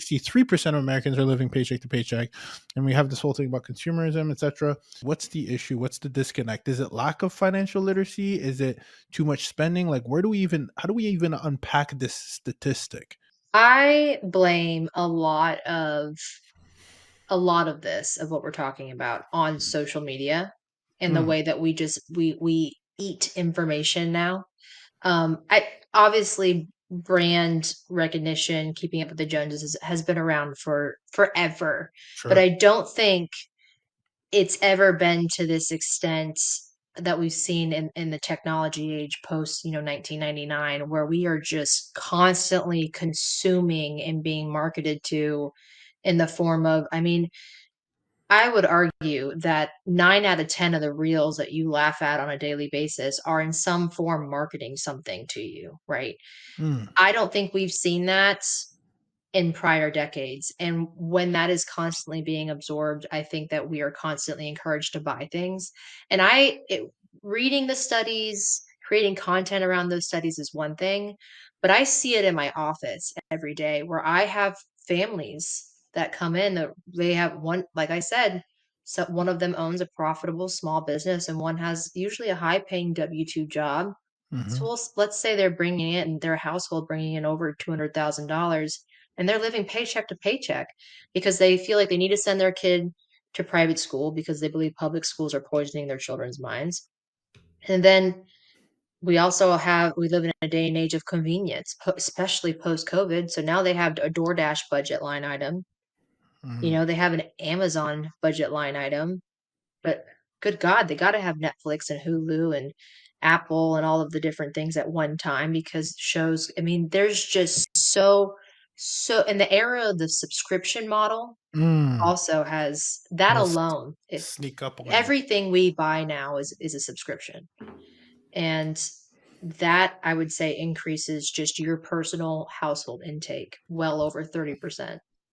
63% of Americans are living paycheck to paycheck, and we have this whole thing about consumerism, etc. What's the issue? What's the disconnect? Is it lack of financial literacy? Is it too much spending? Like, how do we even unpack this statistic? I blame a lot of this of what we're talking about on social media and the Mm, way that we eat information now. I obviously brand recognition, keeping up with the Joneses has been around for forever, but sure. I don't think it's ever been to this extent that we've seen in the technology age post 1999, where we are just constantly consuming and being marketed to in the form of, I mean, I would argue that 9 out of 10 of the reels that you laugh at on a daily basis are in some form marketing something to you, right? Mm, I don't think we've seen that in prior decades. And when that is constantly being absorbed, I think that we are constantly encouraged to buy things. And reading the studies, creating content around those studies is one thing, but I see it in my office every day where I have families that come in that they have one, like I said, so one of them owns a profitable small business and one has usually a high paying W-2 job. So hmm let's say they're bringing in their household bringing in over $200,000 and they're living paycheck to paycheck because they feel like they need to send their kid to private school because they believe public schools are poisoning their children's minds. And then we live in a day and age of convenience, especially post COVID. So now they have a DoorDash budget line item. hmm They have an Amazon budget line item. But good God, they gotta have Netflix and Hulu and Apple and all of the different things at one time because shows, I mean, there's just so in the era of the subscription model mm. also has that It'll alone, if sneak up on you. everything we buy now is a subscription. And that I would say increases just your personal household intake well over 30%.